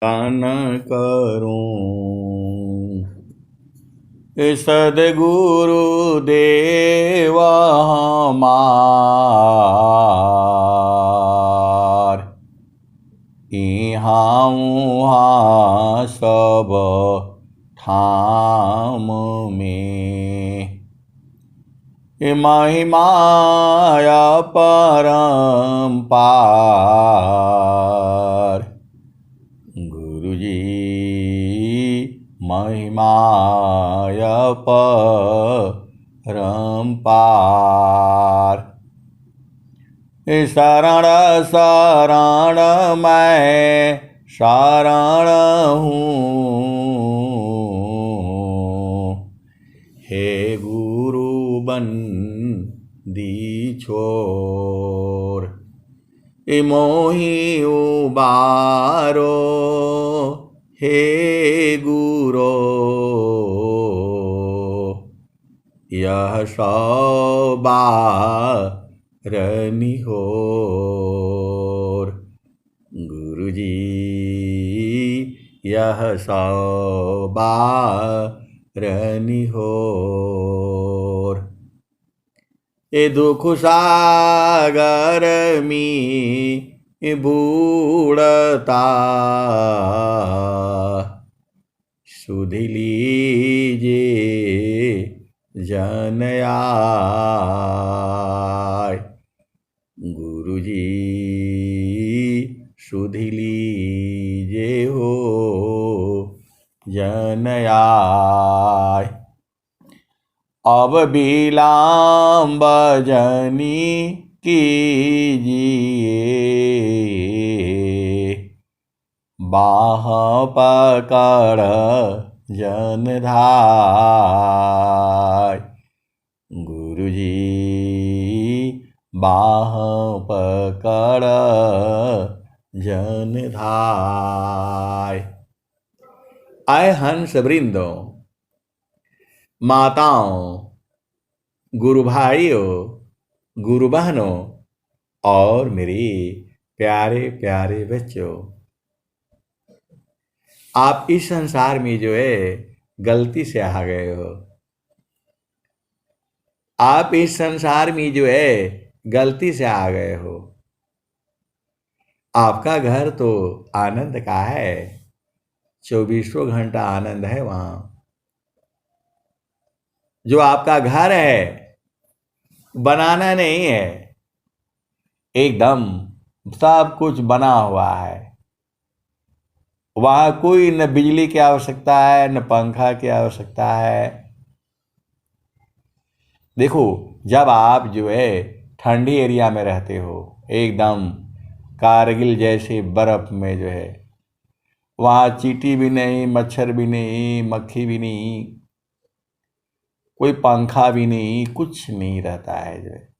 दान करूं। सदगुरु देवा हमार, इहाँ उहाँ सब ठाम में। महिमाया परम्पार, गुरुजी महिमाया परम्पार। शरण शरण मैं शरण हूँ, हे गुरु बंदी छोर। मोहि उबारो हे गुरो, यह सौ बार निहोर। गुरुजी यह सौ बार निहोर। ए दुख सागर में बूढ़ता, सुध लीजिए जन आय। गुरुजी सुध लीजिए हो जन आय। अब विलम्ब जनी कीजिए, बाह पकड़ जन धाय। गुरुजी बाह पकड़ जन धाय। आए हंस वृंदों, माताओं, गुरु भाइयों, गुरु बहनों और मेरे प्यारे प्यारे बच्चों, आप इस संसार में जो है गलती से आ गए हो। आप इस संसार में जो है गलती से आ गए हो। आपका घर तो आनंद का है, 24 घंटा आनंद है वहां। जो आपका घर है बनाना नहीं है, एकदम सब कुछ बना हुआ है। वहां कोई न बिजली की आवश्यकता है, न पंखा की आवश्यकता है। देखो, जब आप जो है ठंडी एरिया में रहते हो, एकदम कारगिल जैसे बर्फ में जो है, वहां चींटी भी नहीं, मच्छर भी नहीं, मक्खी भी नहीं, कोई पंखा भी नहीं, कुछ नहीं रहता है जो है।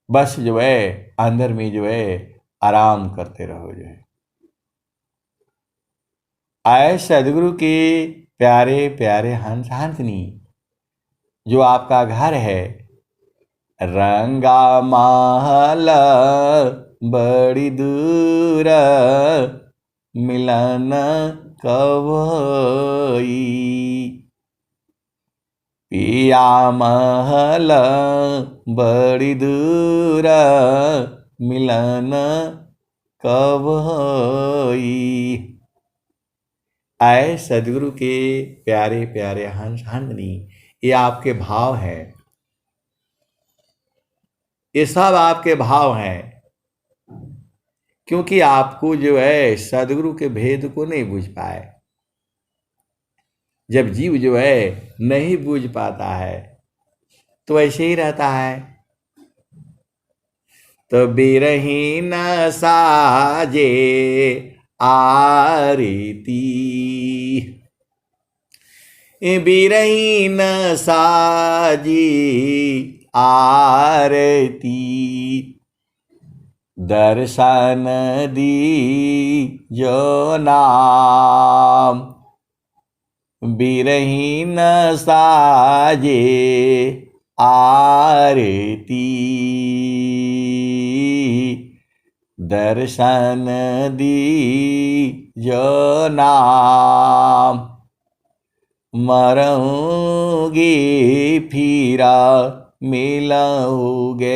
बस जो है अंदर में जो है आराम करते रहो जो है। आए सदगुरु के प्यारे प्यारे हंस हंसनी, जो आपका घर है, रंगा महल बड़ी दूर, मिलन कब होई। पिया महल बड़ी दूर, मिलन कब होई। आए सदगुरु के प्यारे प्यारे हंस हंसनी, ये आपके भाव हैं, ये सब आपके भाव हैं। क्योंकि आपको जो है सदगुरु के भेद को नहीं बूझ पाए। जब जीव जो है नहीं बूझ पाता है तो ऐसे ही रहता है। तो बिरहीन साजे आरती, बिरहीन साजी आरती, दर्शन दी जो नाम। बिरहीन साजे आरती, दर्शन दी जो नाम मरूंगी फिरा मिलूगे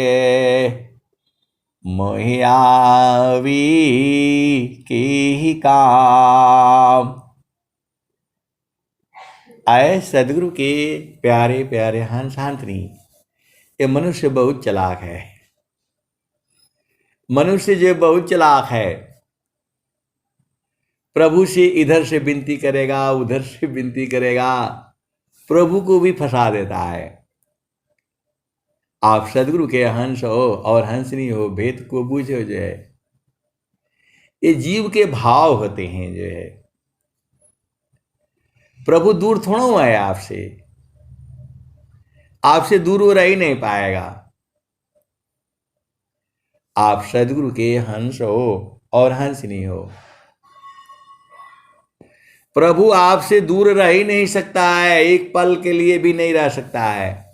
मोहियावी की ही काम। आए सदगुरु के प्यारे प्यारे हंस हांसनी, ये मनुष्य बहुत चालाक है। मनुष्य जो बहुत चालाक है, प्रभु से इधर से विनती करेगा, उधर से विनती करेगा, प्रभु को भी फंसा देता है। आप सदगुरु के हंस हो और हंसनी हो, भेद को बूझो। जो है ये जीव के भाव होते हैं। जो है प्रभु दूर थोड़ा हुआ है आपसे, आपसे दूर वो रह ही नहीं पाएगा। आप सदगुरु के हंस हो और हंसनी हो। प्रभु आपसे दूर रह ही नहीं सकता है, एक पल के लिए भी नहीं रह सकता है।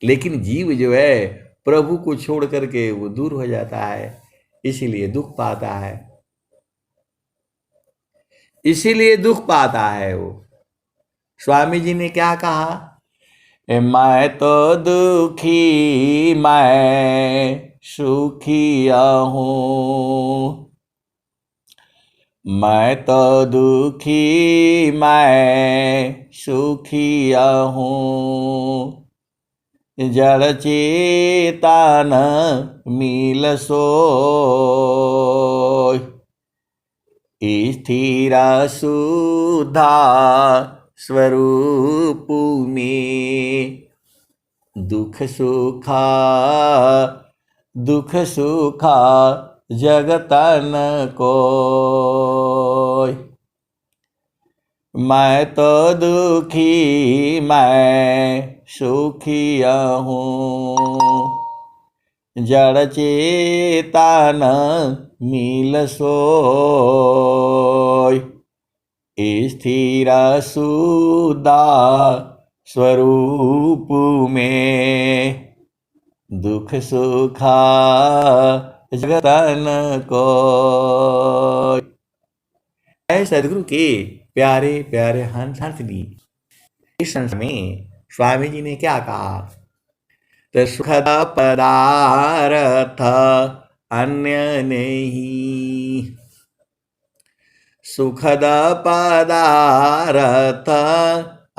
लेकिन जीव जो है प्रभु को छोड़ करके वो दूर हो जाता है, इसीलिए दुख पाता है, इसीलिए दुख पाता है वो। स्वामी जी ने क्या कहा, मैं तो दुखी मैं सुखिया हूँ, मैं तो दुखी मैं सुखिया हूँ, जड़ चेतन मिल सोय, स्थिर सुधा स्वरूप में, दुख सुखा जगतन कोय। मैं तो दुखी मैं सुखिया हूँ, जड़ चेतन मिल सोय, स्थिर सुधा स्वरूप में, दुख सुखा जगतन को। सदगुरु के प्यारे प्यारे हंस हंसनी, इस संसार में स्वामी जी ने क्या कहा, तो सुखद पदार्थ अन्य नहीं, सुखद पदार्थ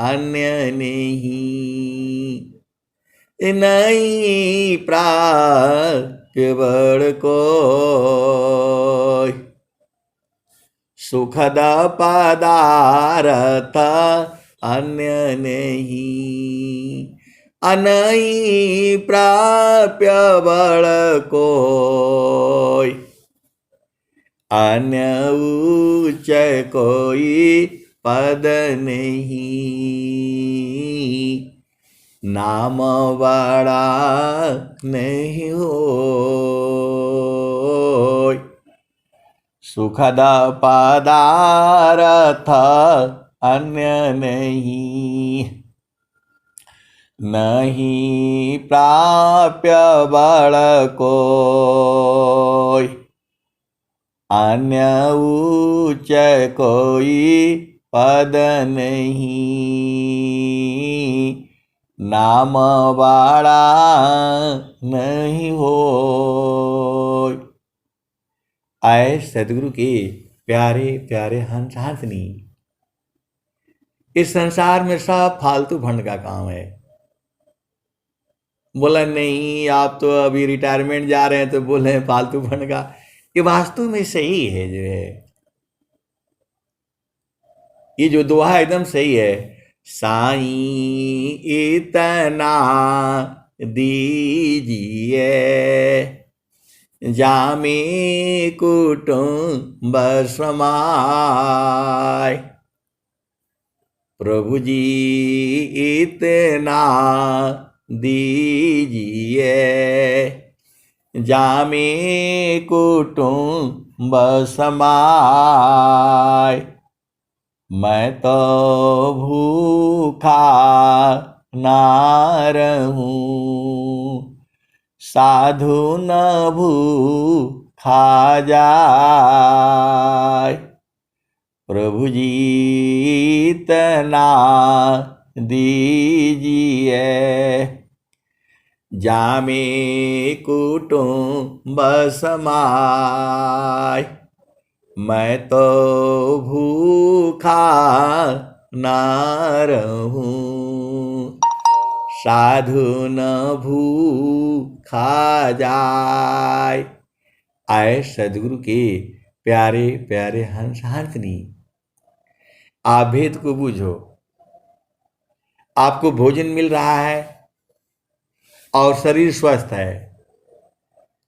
अन्य नहीं, नहीं प्राप्य बड़ कोय, सुखद पदार्थ अन्य नहीं, अनई प्राप्य बड़ कोय, अन्य उच्च कोई पद नहीं, नाम बड़ा नहीं होय, सुखद पदार्थ अन्य नहीं, नहीं प्राप्य बड़ कोय, अन्य उच्च कोई पद नहीं, नाम बड़ा नहीं हो। आए सदगुरु के प्यारे प्यारे हंस हंसनी, इस संसार में सब फालतू भंड का काम है। बोला नहीं आप तो अभी रिटायरमेंट जा रहे हैं तो बोले फालतू भंड का, ये वास्तव में सही है। जो है ये जो दोहा एकदम सही है, साईं इतना दीजिए जामे कुटुंब समाय, प्रभु जी इतना दीजिए जामे कुटुंब समाय, मैं तो भूखा ना रहूं साधु न भूखा खा जाए। प्रभु जी इतना दीजिए, जामे कुटुंब समाय। मैं तो भूखा ना रहूं, साधु न भूखा जाय। आए सदगुरु के प्यारे प्यारे हंस हाथनी, आप भेद को बूझो। आपको भोजन मिल रहा है और शरीर स्वस्थ है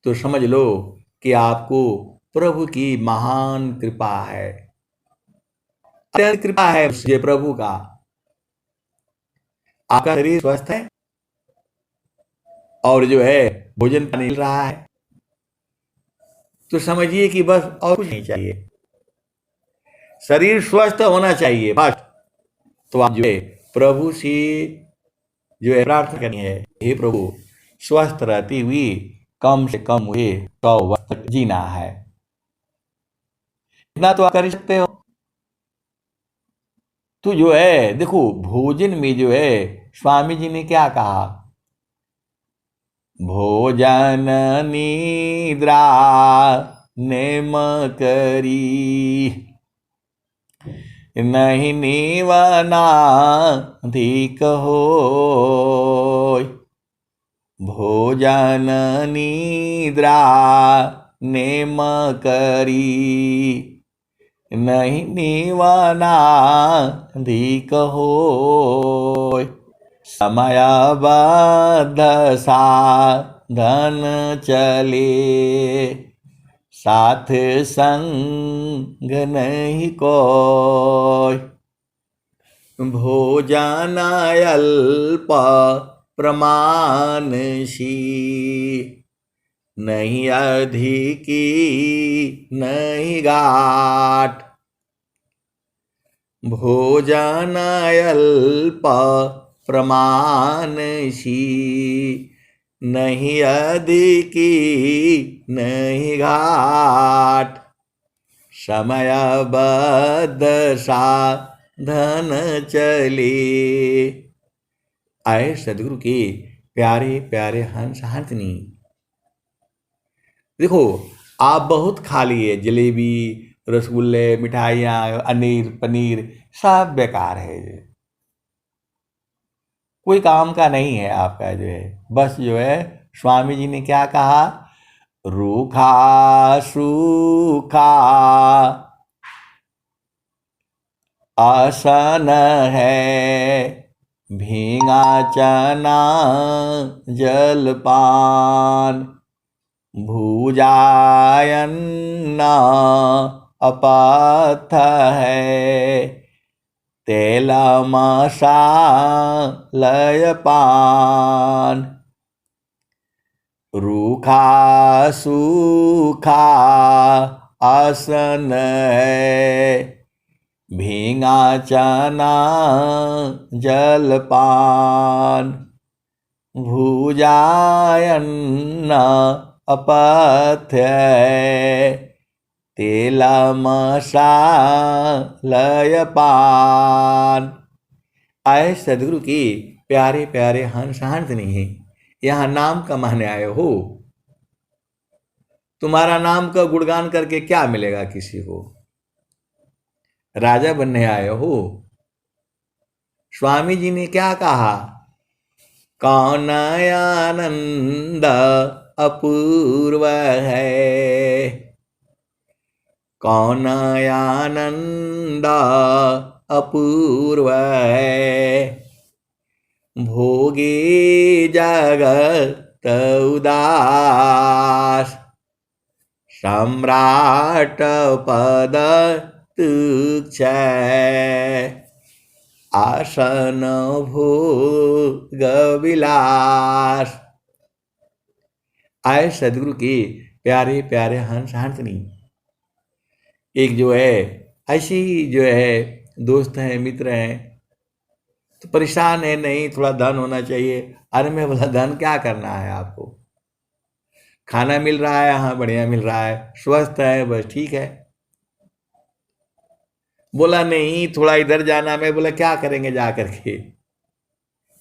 तो समझ लो कि आपको प्रभु की महान कृपा है, अत्यंत कृपा है ये प्रभु का। आपका शरीर स्वस्थ है और जो है भोजन पानी मिल रहा है तो समझिए कि बस और कुछ नहीं चाहिए, शरीर स्वस्थ होना चाहिए बस। तो आप जो है प्रभु से जो है प्रार्थना करनी है, हे प्रभु स्वस्थ रहती हुई कम से कम मुझे 100 वर्ष तक जीना है। इतना तो आप कर सकते हो। तो जो है देखो भोजन में जो है स्वामी जी ने क्या कहा, भोजन निद्रा नेम करी, नहीं नीवना अधिक होय। भोजन निद्रा नेम करी, नहीं नीवना अधिक होय। समयबद्ध साधन चले, साथ संग नहीं कोय। भोजन अल्प प्रमाणसी, नहीं अधिकी नहीं गाठ। भोजन अल्प प्रमाणसी, नहीं अधिकी नहीं घाट। समयबद्ध साधन चले। आए सदगुरु के प्यारे प्यारे हंस हाथनी, देखो आप बहुत खा लिए, जलेबी रसगुल्ले मिठाइयाँ अनीर पनीर सब बेकार है, कोई काम का नहीं है आपका जो है। बस जो है स्वामी जी ने क्या कहा, रूखा सूखा आसन है, भींगा चना जलपान। भूजायन्न अपथ है, तेल मसालय पान। रूखा सूखा आसन है, भींगा चना जलपान। भूजायन्न अपथ्य है, तेल मसालय पान। आए सदगुरु की प्यारे प्यारे हंस हाथनी, यहाँ नाम कमाने आए हो, तुम्हारा नाम का गुणगान करके क्या मिलेगा किसी को, राजा बनने आए हो। स्वामी जी ने क्या कहा, कौन आनंद अपूर्व है, कौन आनंद अपूर्व है। भोगे जगत उदास, सम्राट पद तुच्छ। आसन भोग विलास। आए सदगुरु के प्यारे प्यारे हंस हाथनी, एक जो है ऐसी जो है दोस्त हैं मित्र हैं तो परेशान है, नहीं थोड़ा धन होना चाहिए। अरे मैं बोला धन क्या करना है आपको, खाना मिल रहा है, हाँ बढ़िया मिल रहा है, स्वस्थ है, बस ठीक है। बोला नहीं थोड़ा इधर जाना। मैं बोला क्या करेंगे जा करके,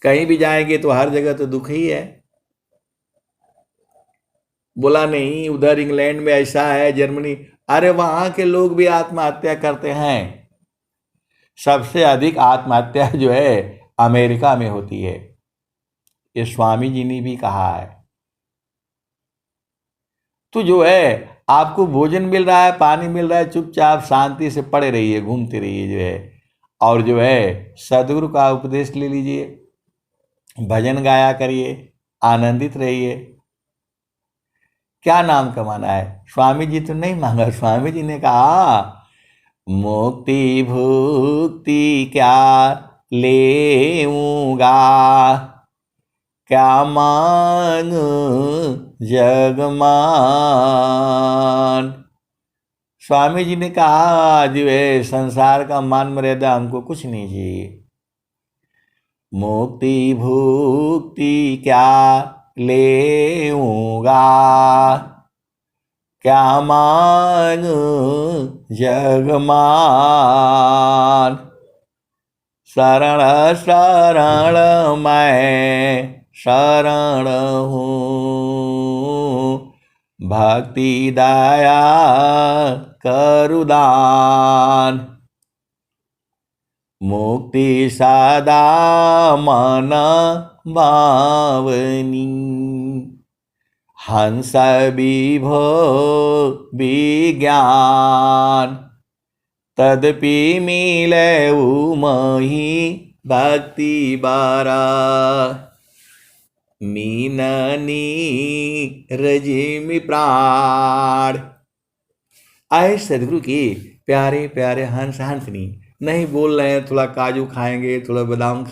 कहीं भी जाएंगे तो हर जगह तो दुख ही है। बोला नहीं उधर इंग्लैंड में ऐसा है, जर्मनी। अरे वहां के लोग भी आत्महत्या करते हैं। सबसे अधिक आत्महत्या जो है अमेरिका में होती है, ये स्वामी जी ने भी कहा है। तो जो है आपको भोजन मिल रहा है, पानी मिल रहा है, चुपचाप शांति से पड़े रहिए, घूमते रहिए जो है, और जो है सदगुरु का उपदेश ले लीजिए, भजन गाया करिए, आनंदित रहिए। क्या नाम कमाना है? स्वामी जी तो नहीं मांगा। स्वामी जी ने कहा मुक्ति भुक्ति क्या लेऊंगा, क्या मांग जगमान। स्वामी जी ने कहा जो है संसार का मान मर्यादा हमको कुछ नहीं चाहिए, मुक्ति भुक्ति क्या लेऊंगा, क्या मांग जगमान। शरण शरण मैं शरण हूँ, भक्ति दया करुदान, मुक्ति सदा मन भावनी, हंस विभो विज्ञान, तदपि मिले मही भक्ति बारा, मीननी रजिमि प्राण। आए सदगुरु की प्यारे प्यारे हंस हंसनी, नहीं बोल रहे हैं थोड़ा काजू खाएंगे, थोड़ा बादाम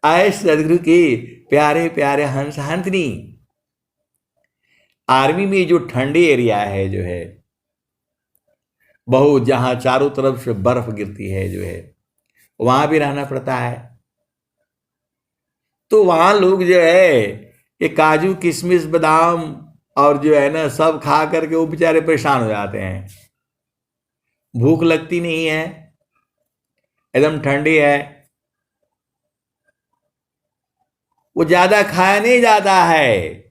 आए सदगुरु की प्यारे प्यारे हंस हंसनी। आर्मी में जो ठंडी एरिया है जो है बहुत, जहां चारों तरफ से बर्फ गिरती है जो है, वहां भी रहना पड़ता है। तो वहां लोग जो है ये काजू किशमिश बादाम और जो है ना सब खा करके वो बेचारे परेशान हो जाते हैं। भूख लगती नहीं है, एकदम ठंडी है, वो ज्यादा खाया नहीं जाता है।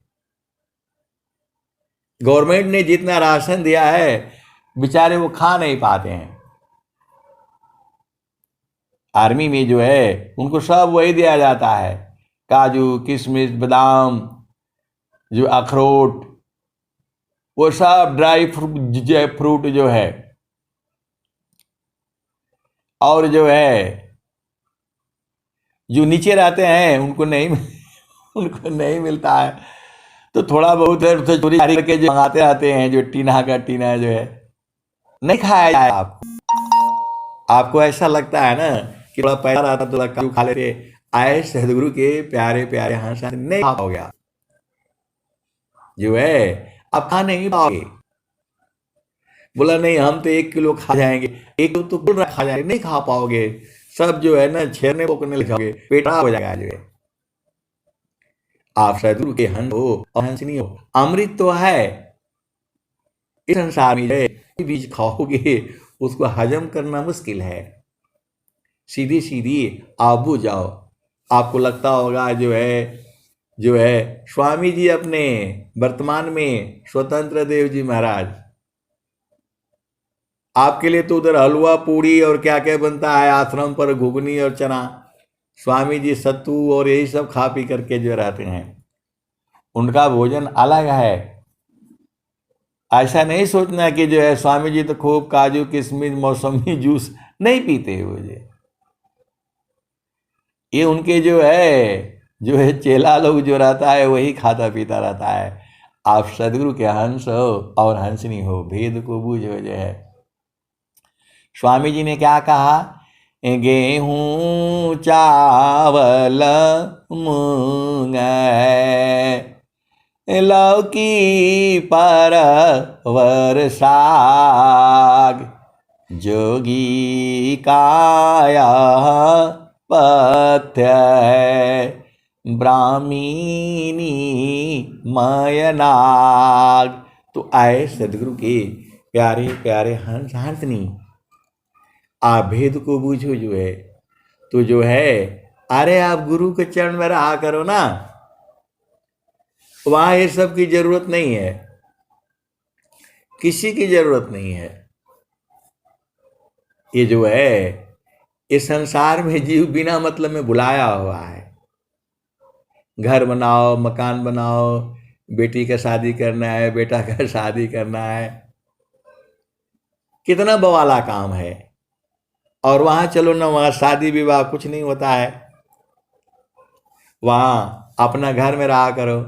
गवर्नमेंट ने जितना राशन दिया है बेचारे वो खा नहीं पाते हैं। आर्मी में जो है उनको सब वही दिया जाता है, काजू किशमिश बादाम, जो अखरोट, वो सब ड्राई फ्रूट जो है, और जो है जो नीचे रहते हैं उनको नहीं उनको नहीं मिलता है। तो थोड़ा बहुत है चोरी करके जो मंगाते रहते हैं, जो टीना का टीना जो है नहीं खाया जाए। आपको ऐसा लगता है ना कि थोड़ा पैसा रहता तो काजू खा लेते। आए सदगुरु के प्यारे प्यारे हंस नहीं खा पाओगे आप, जो है आप खा नहीं पाओगे। बोला नहीं हम तो 1 किलो खा जाएंगे, 1 किलो तो कुल खा जाएंगे, नहीं खा पाओगे। सब जो है ना छेरने पोकने लग जाओगे, पेट खराब हो जाएगा जो है। आप सदगुरु के हंस हो और हंसनी हो, अमृत तो है इस संसार में है। बीज खाओगे उसको हजम करना मुश्किल है। सीधी सीधी आबू जाओ। आपको लगता होगा जो है स्वामी जी अपने वर्तमान में स्वतंत्र देव जी महाराज, आपके लिए तो उधर हलवा पूड़ी और क्या क्या बनता है, आश्रम पर घुगनी और चना। स्वामी जी सत्तू और यही सब खा पी करके जो रहते हैं, उनका भोजन अलग है। ऐसा नहीं सोचना कि जो है स्वामी जी तो खूब काजू किशमिश मौसमी जूस नहीं पीते हुए। ये उनके जो है चेला लोग जो रहता है वही खाता पीता रहता है। आप सदगुरु के हंस हो और हंसनी हो, भेद को बूझो जो है। स्वामी जी ने क्या कहा, गेहूं चावल मूंग लौकी परवर साग, जोगी काया पथ्य है ब्राह्मीणी मयनाग। तो आए सदगुरु के प्यारे प्यारे हंस हंसनी, आप भेद को बूझो जो है, तो जो है अरे आप गुरु के चरण में रहा करो ना, वहां ये सब की जरूरत नहीं है, किसी की जरूरत नहीं है। ये जो है इस संसार में जीव बिना मतलब में बुलाया हुआ है। घर बनाओ, मकान बनाओ, बेटी का शादी करना है, बेटा का शादी करना है, कितना बवाला काम है। और वहां चलो ना, वहां शादी विवाह कुछ नहीं होता है, वहां अपना घर में रहा करो,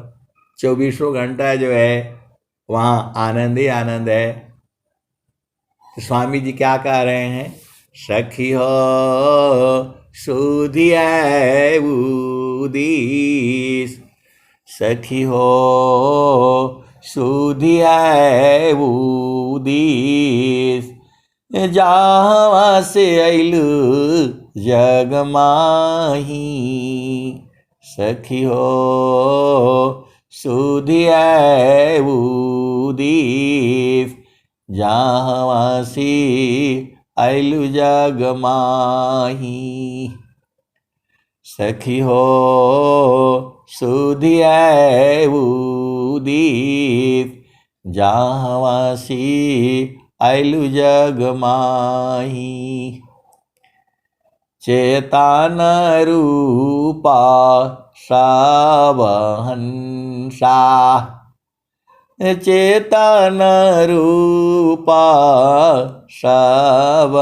24 घंटा जो है वहां आनंद ही आनंद है। तो स्वामी जी क्या कह रहे हैं, सखी हो सुधिया उदीस, सखी हो सुधिया उदीस, जहाँ से अइलु जग माही, सखी हो सुधिया उदीस, जहाँ से अइलु जग माही, सखी हो सुधिया उदीस, जहाँ से अइलु जग माही, चेतन रूपा सबहंसा, चेतन रूपा सबहंसा,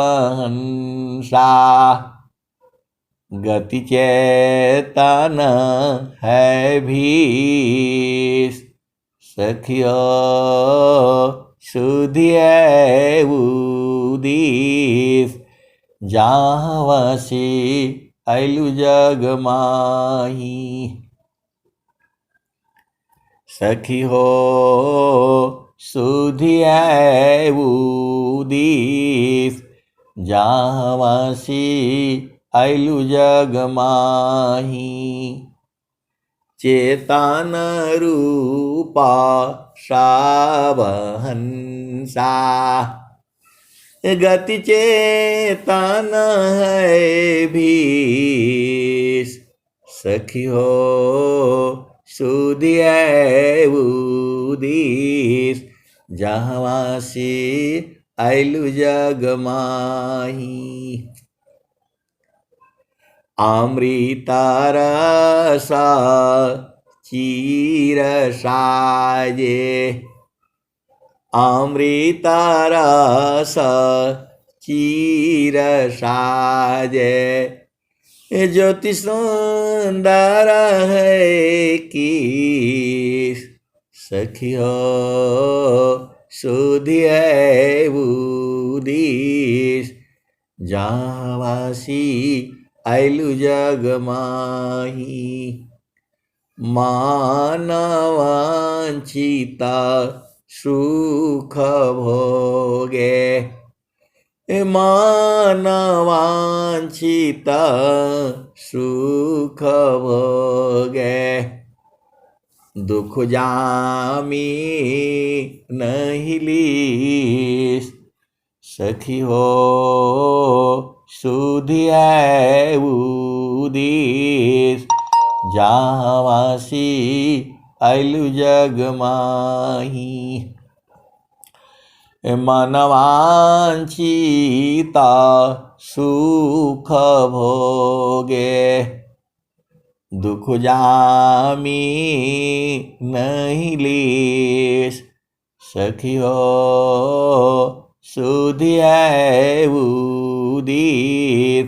गति चेतन है भीष, सखियो सुधिया उदीस, जहाँ से अइलु जग माही, सखी हो सुधिया उदीस, जहाँ से अइलु जग माही, चेतन रूपा सबहंसा, गति चेतन है भीष, सखी हो सुधिया उदीस, जहाँ से अइलु जग माही, अमृता रसा चीर साजे, अमृता रस चीर साजे, ज्योति सुंदर है कि, सखी हो सुधिया उदीस, जहाँ से अइलु जग माही, मानवांछिता सुख भोगे, मानवांछिता सुख भोगे, दुख जामी नहीं लीस, सखी हो सुधिया उदीस, जहाँ से अइलु जग माही, मनवांछिता सुख भोगे, दुख जामी नहीं लीस, सखी हो सुधिया उदीस,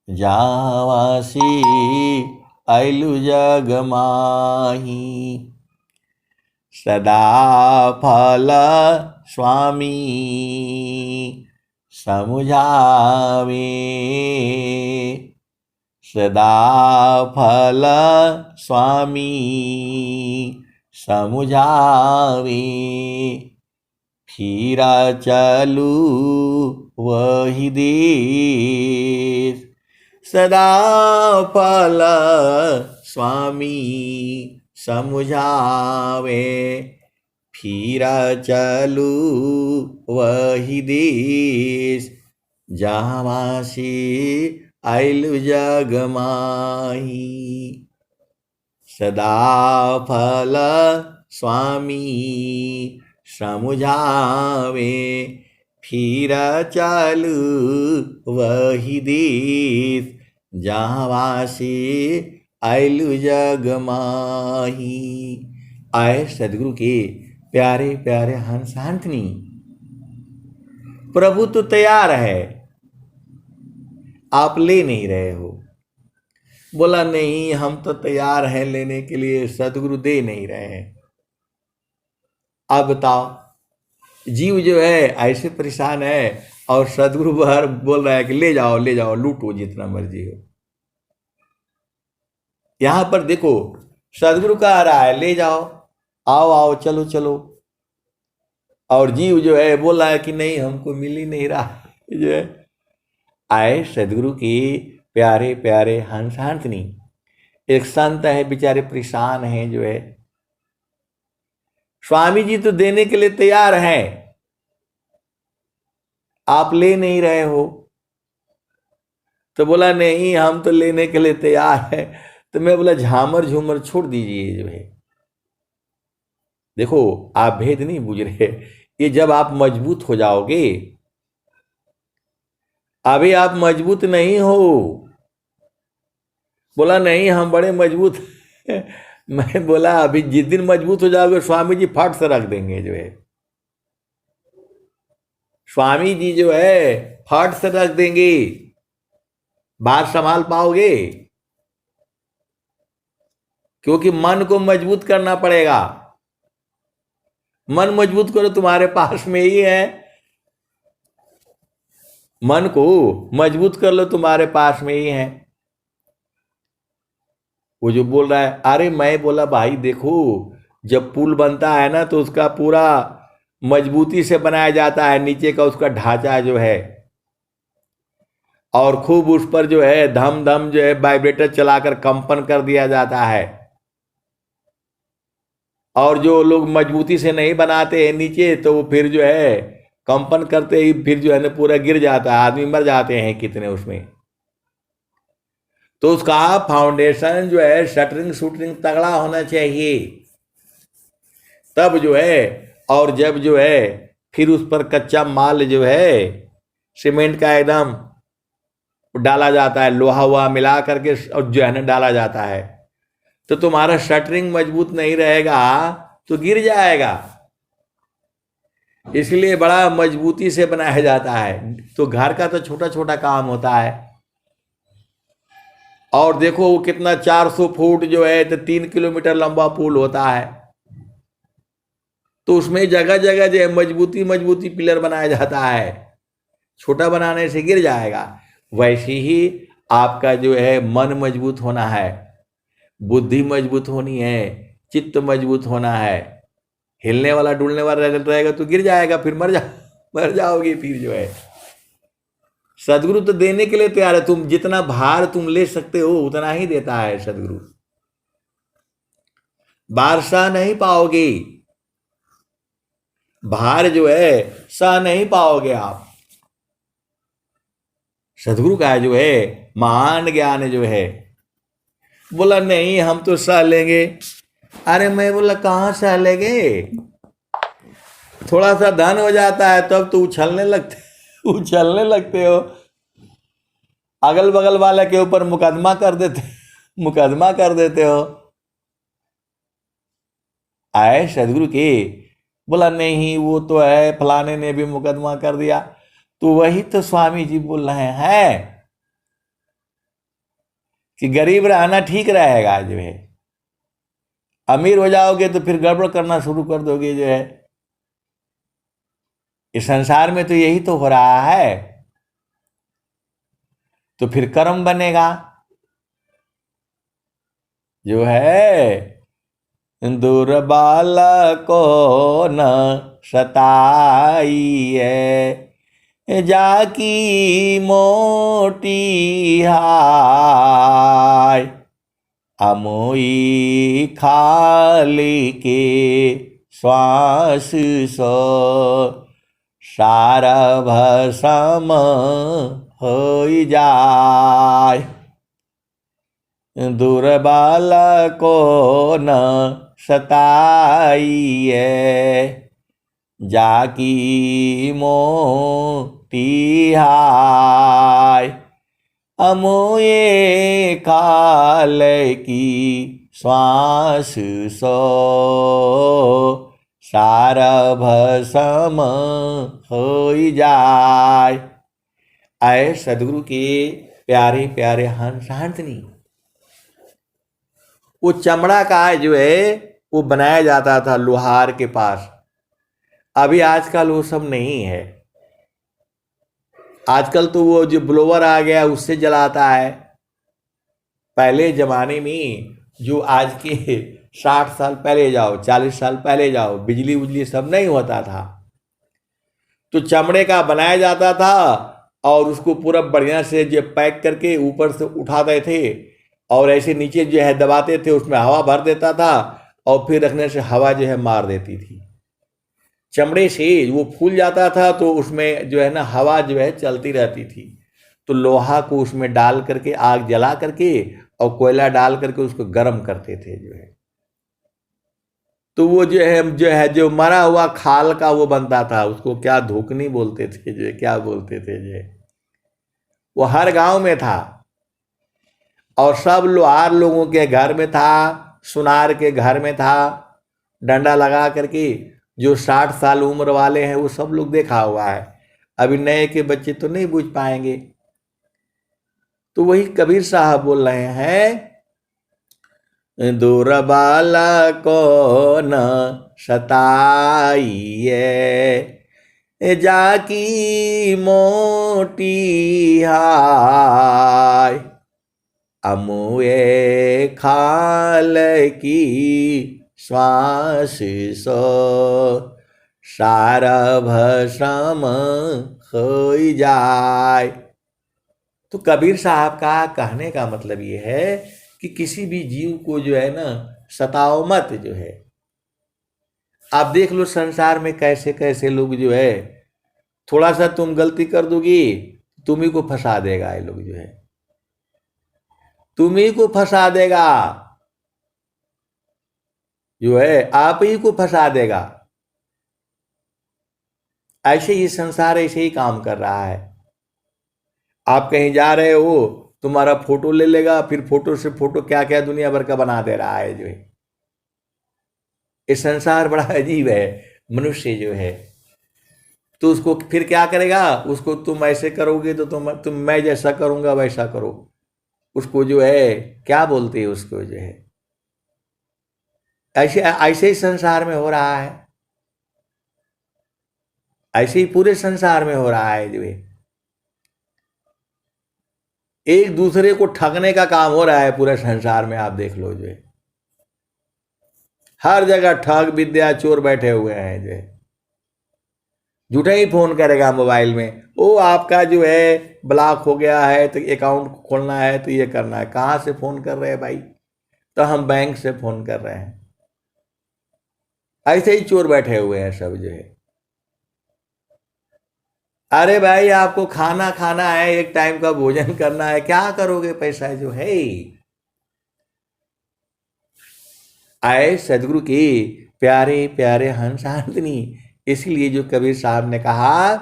जहाँ से अइलु जग माही, सदा फल स्वामी समुझावे, सदा फल स्वामी समुझावे, फिरा चलू वही देश, सदा फल स्वामी समुझावे, फिर चलू वही देश, जहाँ वासी आइलु जग माही। सदा फल स्वामी समुझावे, फिर चलू वही देश, जहाँ वासी आइलु जग माही। आए सदगुरु के प्यारे प्यारे हंस हंसनी, प्रभु तो तैयार है, आप ले नहीं रहे हो। बोला नहीं, हम तो तैयार हैं लेने के लिए, सदगुरु दे नहीं रहे हैं। अब बताओ, जीव जो है ऐसे परेशान है और सदगुरु बाहर बोल रहा है कि ले जाओ ले जाओ, लूटो जितना मर्जी हो। यहां पर देखो, सदगुरु कह रहा है ले जाओ, आओ आओ चलो चलो, और जीव जो है बोल रहा है कि नहीं, हमको मिल ही नहीं रहा जो है। आए सदगुरु की प्यारे प्यारे हंस हंसनी, एक संत है बेचारे परेशान हैं जो है, स्वामी जी तो देने के लिए तैयार हैं, आप ले नहीं रहे हो। तो बोला नहीं, हम तो लेने के लिए तैयार है। तो मैं बोला झामर झूमर छोड़ दीजिए जो है। देखो आप भेद नहीं बुझ रहे, ये जब आप मजबूत हो जाओगे, अभी आप मजबूत नहीं हो। बोला नहीं, हम बड़े मजबूत मैं बोला अभी जिस दिन मजबूत हो जाओगे, स्वामी जी फट से रख देंगे जो है, स्वामी जी जो है फट से रख देंगे, बात संभाल पाओगे? क्योंकि मन को मजबूत करना पड़ेगा। मन मजबूत करो, तुम्हारे पास में ही है, मन को मजबूत कर लो, तुम्हारे पास में ही है। वो जो बोल रहा है, अरे मैं बोला भाई देखो, जब पुल बनता है ना तो उसका पूरा मजबूती से बनाया जाता है, नीचे का उसका ढांचा जो है, और खूब उस पर जो है धम धम जो है वाइब्रेटर चलाकर कंपन कर दिया जाता है। और जो लोग मजबूती से नहीं बनाते हैं नीचे, तो वो फिर जो है कंपन करते ही फिर जो है ना पूरा गिर जाता है, आदमी मर जाते हैं कितने उसमें। तो उसका फाउंडेशन जो है शटरिंग शूटरिंग तगड़ा होना चाहिए, तब जो है। और जब जो है फिर उस पर कच्चा माल जो है सीमेंट का एकदम डाला जाता है, लोहा वोहा मिला करके और जो है ना डाला जाता है, तो तुम्हारा शटरिंग मजबूत नहीं रहेगा तो गिर जाएगा। इसलिए बड़ा मजबूती से बनाया जाता है। तो घर का तो छोटा छोटा काम होता है, और देखो वो कितना 400 फुट जो है तो 3 किलोमीटर लंबा पुल होता है, तो उसमें जगह जगह जो है मजबूती मजबूती पिलर बनाया जाता है, छोटा बनाने से गिर जाएगा। वैसे ही आपका जो है मन मजबूत होना है, बुद्धि मजबूत होनी है, चित्त मजबूत होना है। हिलने वाला डुलने वाला रहेगा तो गिर जाएगा, फिर मर जाओगे फिर जो है। सदगुरु तो देने के लिए तैयार है, तुम जितना भार तुम ले सकते हो उतना ही देता है सदगुरु, भार सह नहीं पाओगे, भार जो है सह नहीं पाओगे आप। सदगुरु का जो है महान ज्ञान जो है। बोला नहीं, हम तो सह लेंगे। अरे मैं बोला कहाँ सह लेंगे, थोड़ा सा धन हो जाता है तब तो उछलने लगते हो, अगल बगल वाले के ऊपर मुकदमा कर देते हो। आए सदगुरु के, बोला नहीं वो तो है, फलाने ने भी मुकदमा कर दिया। तो वही तो स्वामी जी बोल रहे हैं कि गरीब रहना ठीक रहेगा जो है, अमीर हो जाओगे तो फिर गड़बड़ करना शुरू कर दोगे जो है। इस संसार में तो यही तो हो रहा है, तो फिर कर्म बनेगा जो है। दूर बालको न सताई है, जाकी मोटी हाय, अमोई खाली के श्वास सो सारा भस्म हो जाय। दुर्बल को न सताइए जाकी मोटी हाय। अमोए काल की श्वास सो सारा भस्म हो जाय। आए सदगुरु के प्यारे प्यारे हंसनी, वो चमड़ा का जो है वो बनाया जाता था लोहार के पास। अभी आजकल वो सब नहीं है। आजकल तो वो जो ब्लोवर आ गया उससे जलाता है। पहले जमाने में जो आज के 60 साल पहले जाओ, 40 साल पहले जाओ, बिजली उजली सब नहीं होता था, तो चमड़े का बनाया जाता था और उसको पूरा बढ़िया से जो पैक करके ऊपर से उठाते थे और ऐसे नीचे जो है दबाते थे, उसमें हवा भर देता था और फिर रखने से हवा जो है मार देती थी। चमड़े से वो फूल जाता था तो उसमें जो है ना हवा जो है चलती रहती थी। तो लोहा को उसमें डाल करके आग जला करके और कोयला डाल करके उसको गर्म करते थे जो है। तो वो जो मरा हुआ खाल का वो बनता था, उसको क्या धोकनी बोलते थे जो है, क्या बोलते थे जो है, वो हर गांव में था और सब लोहार लोगों के घर में था, सुनार के घर में था। डंडा लगा करके जो 60 साल उम्र वाले हैं वो सब लोग देखा हुआ है। अभी नए के बच्चे तो नहीं बुझ पाएंगे। तो वही कबीर साहब बोल रहे हैं, दुर्बला को न सताइए जाकी मोटी हाय। अमुए खाल की श्वास सो सारा भस्म हो जाय। तो कबीर साहब का कहने का मतलब ये है कि किसी भी जीव को जो है ना सताओ मत जो है। आप देख लो संसार में कैसे कैसे लोग जो है, थोड़ा सा तुम गलती कर दोगी तुम्ही को फंसा देगा। ये लोग जो है तुम्ही को फंसा देगा, जो है आप ही को फंसा देगा। ऐसे ही संसार ऐसे ही काम कर रहा है। आप कहीं जा रहे हो, तुम्हारा फोटो ले लेगा, फिर फोटो से फोटो क्या क्या दुनिया भर का बना दे रहा है जो है। ये संसार बड़ा अजीब है। मनुष्य जो है तो उसको फिर क्या करेगा, उसको तुम ऐसे करोगे तो तुम मैं जैसा करूंगा वैसा करो। उसको जो है क्या बोलते हैं उसको जो है, ऐसे ऐसे ही संसार में हो रहा है। ऐसे ही पूरे संसार में हो रहा है जो है, एक दूसरे को ठगने का काम हो रहा है पूरे संसार में। आप देख लो जो है हर जगह ठग विद्या चोर बैठे हुए हैं जो है। झूठा ही फोन करेगा मोबाइल में, ओ आपका जो है ब्लॉक हो गया है तो अकाउंट खोलना है तो ये करना है। कहाँ से फोन कर रहे हैं भाई? तो हम बैंक से फोन कर रहे हैं। ऐसे ही चोर बैठे हुए हैं सब जो है। अरे भाई आपको खाना खाना है, एक टाइम का भोजन करना है, क्या करोगे पैसा जो है। आए सदगुरु के प्यारे प्यारे हंसांतनी, इसलिए जो कबीर साहब ने कहा,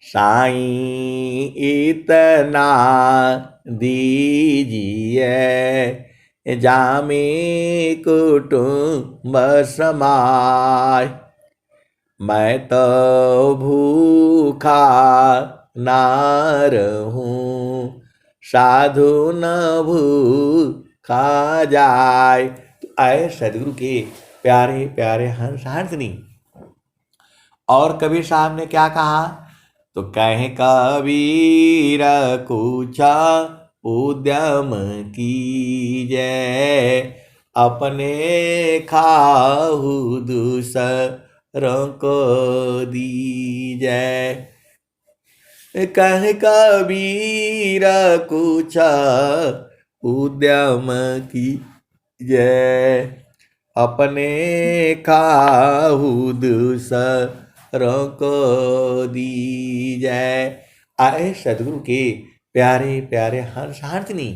साईं इतना दीजिए जामे कुटुंब समाय। मैं तो भूखा ना रहूं साधु न भूखा जाय। तो आए सदगुरु के प्यारे प्यारे हंसांतनी। और कबीर साहब ने क्या कहा, तो कहे कबीर कुछा उद्यम कीजय अपने खाहु दूसरों को दीजय। कहे कबीर कुछा उद्यम की जय, अपने खाहु दूसरों को दी जय। आए सदगुरु के प्यारे प्यारे हंस हाथनी,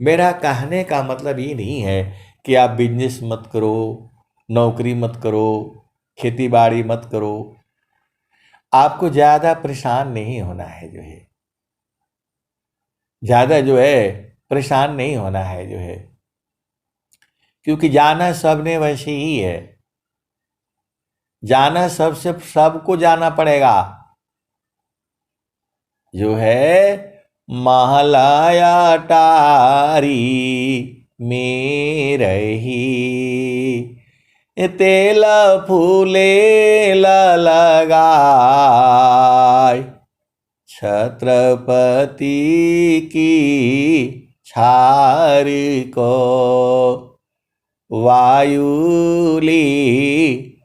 मेरा कहने का मतलब ये नहीं है कि आप बिजनेस मत करो, नौकरी मत करो, खेती बाड़ी मत करो। आपको ज़्यादा परेशान नहीं होना है जो है, ज़्यादा जो है परेशान नहीं होना है जो है, क्योंकि जाना सबने वैसे ही है। जाना सबसे सबको जाना पड़ेगा जो है। महलाया टारी में रही, तेल फूले लगाय, छत्रपति की छार को वायुली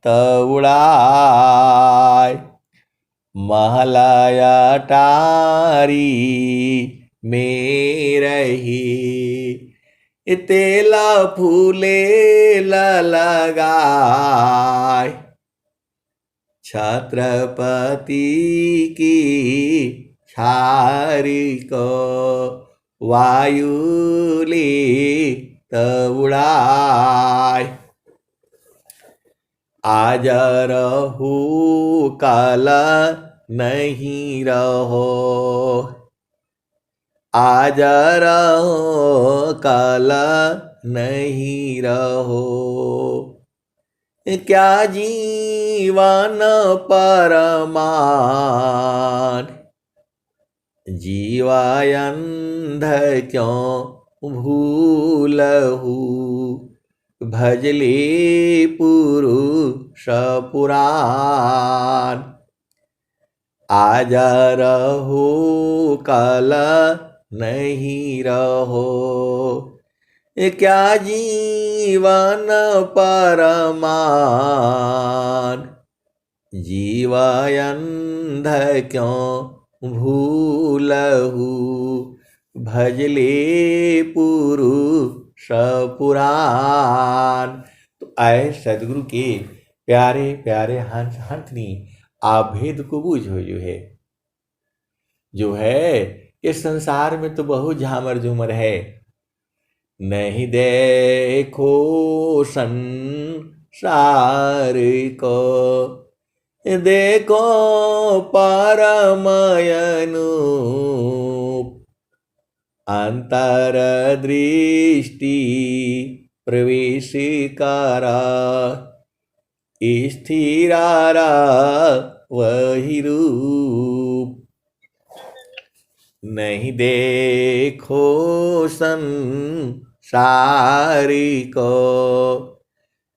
तउड़ाय। महलाया टारी में रही, तेला फूले लगाय, छत्रपति की छार को वायुली तउड़ाय। आज रहू कल नहीं रहो, आज रहो कल नहीं रहो, क्या जीवन परमान, जीवायंध क्यों भूलहू, भजले पुरुष पुराण। आज रहो कल नहीं रहो, क्या जीवन परमान, जीवायंध क्यों भूलहू, भजले पुरुष पुराण। तो आए सदगुरु के प्यारे प्यारे हंस हंसनी, आप भेद को बूझो जो है इस संसार में तो बहुत झामर झूमर है। नहीं देखो संसार को, देखो परमयनूप, अंतर दृष्टि प्रवेश करा, स्थिरारा वही रूप। नहीं देखो संसार को,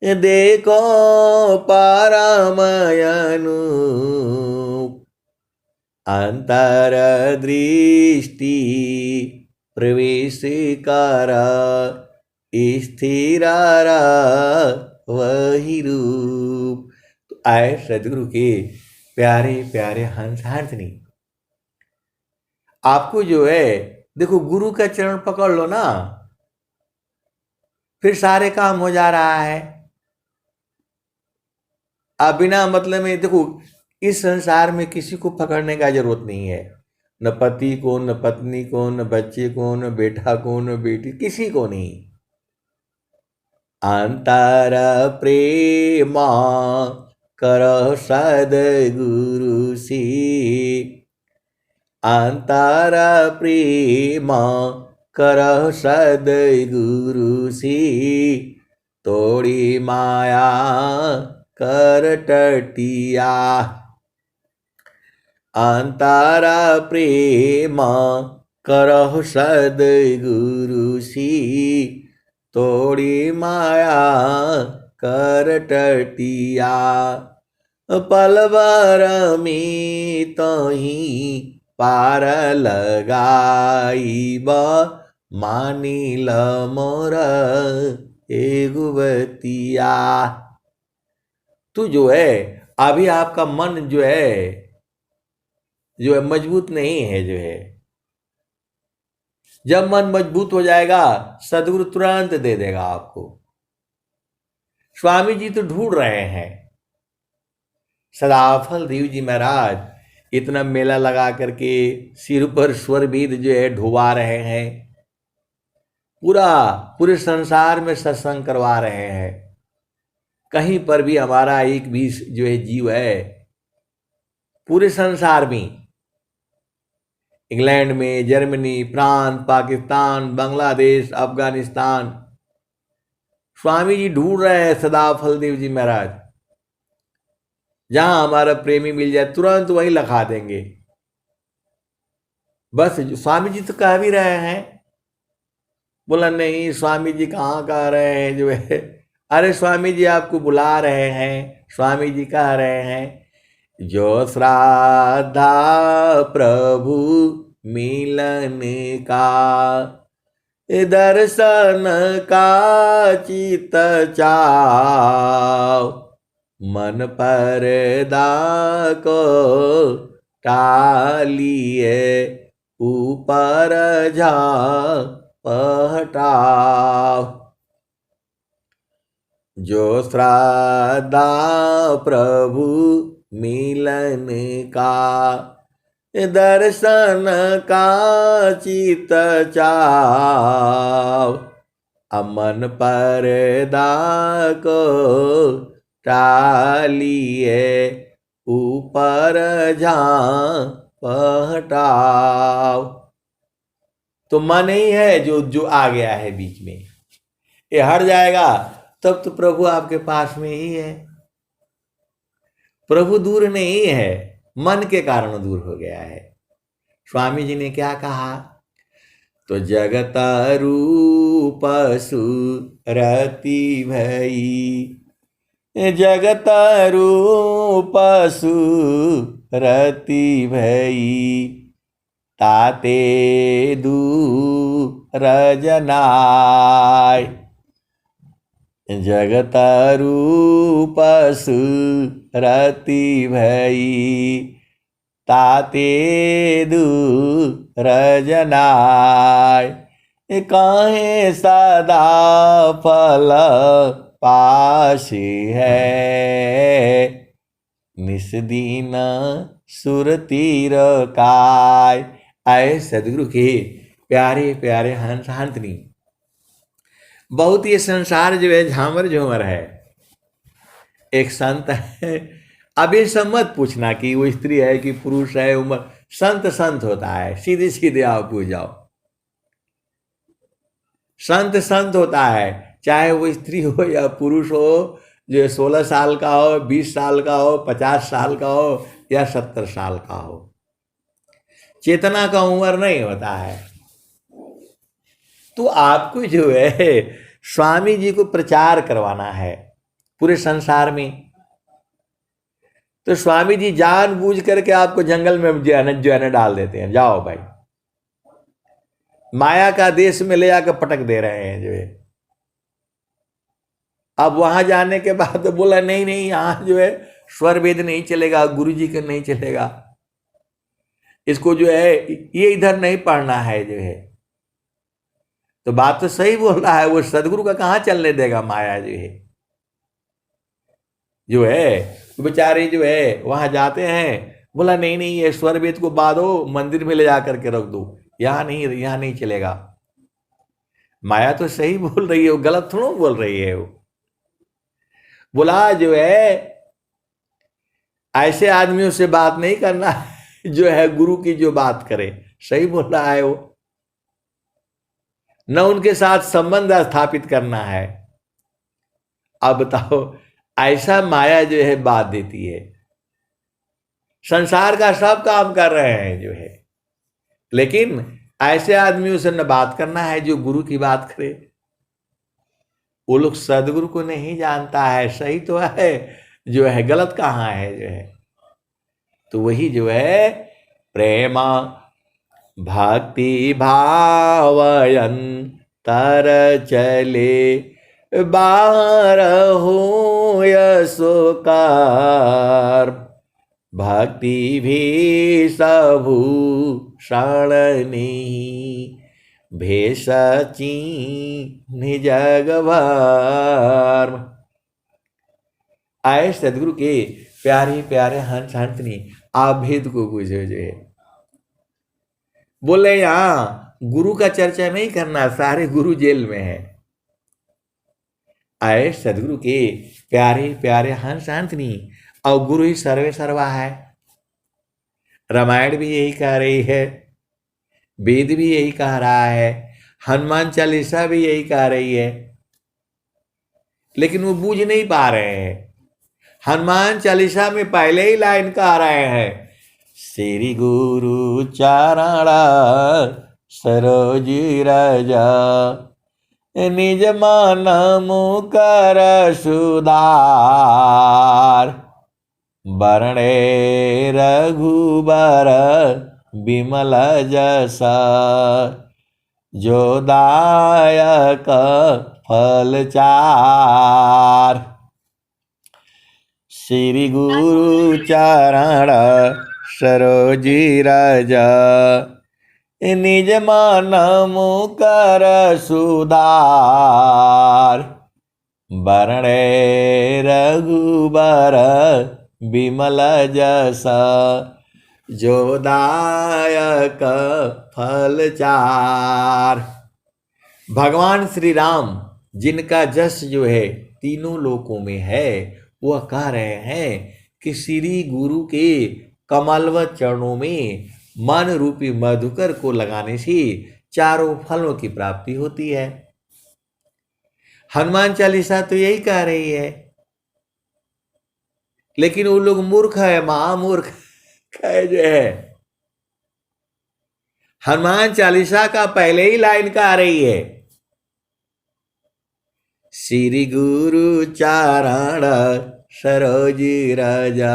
देखो परमयनूप, अंतर दृष्टि प्रवेश करा, स्थिरारा वही रूप। तो आए सदगुरु के प्यारे प्यारे हंस हंसनी, आपको जो है देखो गुरु का चरण पकड़ लो ना, फिर सारे काम हो जा रहा है। आप बिना मतलब में देखो, इस संसार में किसी को पकड़ने का जरूरत नहीं है, न पति को, न पत्नी को, न बच्चे को, न बेटा को, न बेटी, किसी को नहीं। अंतर प्रेमा करो सद्गुरु से, अंतर प्रेमा करो सद्गुरु से, तोड़ी माया कर टटिया। अंतर प्रेमा करो सद्गुरु से, तोड़ी माया कर टटिया। पलवर में तही पार लगाईब, मानिल मोर एगुबतिया। तो जो है अभी आपका मन जो है मजबूत नहीं है जो है, जब मन मजबूत हो जाएगा सदगुरु तुरंत दे देगा आपको। स्वामी जी तो ढूंढ रहे हैं, सदाफल देव जी महाराज इतना मेला लगा करके सिर पर स्वर वेद जो है ढुवा रहे हैं, पूरे संसार में सत्संग करवा रहे हैं। कहीं पर भी हमारा एक भी जो है जीव है पूरे संसार में, इंग्लैंड में, जर्मनी, फ्रांस, पाकिस्तान, बांग्लादेश, अफगानिस्तान, स्वामी जी ढूंढ रहे हैं सदाफल देव जी महाराज। जहां हमारा प्रेमी मिल जाए तुरंत वहीं लखा देंगे। बस स्वामी जी तो कह भी रहे हैं, बोला नहीं स्वामी जी कहाँ कह रहे हैं जो है, अरे स्वामी जी आपको बुला रहे हैं। स्वामी जी कह रहे हैं जो श्राद्धा प्रभु मिलन का, दर्शन का चित चाव, मन पर्दा को टालिए ऊपर जा पहटाव। जो श्राद्धा प्रभु मिलन का, दर्शन का चित चाव, अमन पर्दा को टालिए ऊपर जा पहटाव। तो मन ही है जो आ गया है बीच में, ये हट जाएगा तब तो प्रभु आपके पास में ही है। प्रभु दूर नहीं है, मन के कारण दूर हो गया है। स्वामी जी ने क्या कहा, तो जगत रूप सुरति भई, जगत रूप सुरति भई, ताते दूर जनाय। जगत रूप सुरति भई, ताते दूर जनाय। काहे सदा फल पास है, निस्दीन सुरतीर काय। आए सदगुरु के प्यारे प्यारे हंस हंतनी, बहुत ये संसार जो है झामर झूमर है। एक संत है, अभी सब मत पूछना कि वो स्त्री है कि पुरुष है, उम्र, संत संत होता है, सीधे सीधे आप पूछ जाओ। संत संत होता है, चाहे वो स्त्री हो या पुरुष हो, जो 16 साल का हो, 20 साल का हो, 50 साल का हो या 70 साल का हो। चेतना का उम्र नहीं होता है। तो आपको जो है स्वामी जी को प्रचार करवाना है पूरे संसार में, तो स्वामी जी जानबूझ करके आपको जंगल में जो है ना डाल देते हैं, जाओ भाई, माया का देश में ले जाकर पटक दे रहे हैं जो है। अब वहां जाने के बाद तो बोला नहीं नहीं, यहां जो है स्वर वेद नहीं चलेगा, गुरु जी का नहीं चलेगा, इसको जो है ये इधर नहीं पढ़ना है जो है। तो बात तो सही बोल रहा है, वो सदगुरु का कहां चलने देगा माया जो है बेचारे जो है वहां जाते हैं, बोला नहीं नहीं ये स्वर वेद को बांधो, मंदिर में ले जा करके रख दो, यहां नहीं चलेगा। माया तो सही बोल रही है, वो गलत थोड़ा बोल रही है। वो बोला जो है ऐसे आदमियों से बात नहीं करना जो है गुरु की जो बात करे, सही बोल रहा है वो, न उनके साथ संबंध स्थापित करना है। अब बताओ, ऐसा माया जो है बात देती है। संसार का सब काम कर रहे हैं जो है, लेकिन ऐसे आदमियों से न बात करना है जो गुरु की बात करे। वो लोग सदगुरु को नहीं जानता है, सही तो है जो है, गलत कहाँ है जो है। तो वही जो है प्रेम भक्ति भावयन तर चले, बाहर हो यशोकार, भक्ति भी सबू क्षण नहीं, भेषची निजग भर। आए सदगुरु के प्यारे प्यारे हंस हंसनी, आप भेद को बुझो जो है। बोले यहाँ गुरु का चर्चा नहीं करना, सारे गुरु जेल में है। आए सदगुरु के प्यारे प्यारे हंस हंसनी, और गुरु ही सर्वे सर्वा है। रामायण भी यही कह रही है, वेद भी यही कह रहा है, हनुमान चालीसा भी यही कह रही है, लेकिन वो बूझ नहीं पा रहे हैं। हनुमान चालीसा में पहले ही लाइन कह रहे हैं, श्री गुरु चरणा सरोज राजा, निज मन मुकर सुधार, बरणे रघुबर बिमल जस, जो दायक फल चार। श्री गुरु चरण सरोज राजा, निज मन मुकर सुधार, बरणे रघुबर बिमल जस, जो दायक फल चार। भगवान श्री राम जिनका जस जो है तीनों लोकों में है, वह कह रहे हैं कि श्री गुरु के कमलवत चरणों में मन रूपी मधुकर को लगाने से चारों फलों की प्राप्ति होती है। हनुमान चालीसा तो यही कह रही है, लेकिन वो लोग मूर्ख है, महामूर्ख है जो है। हनुमान चालीसा का पहले ही लाइन कह रही है, श्री गुरु चरण सरोज राजा,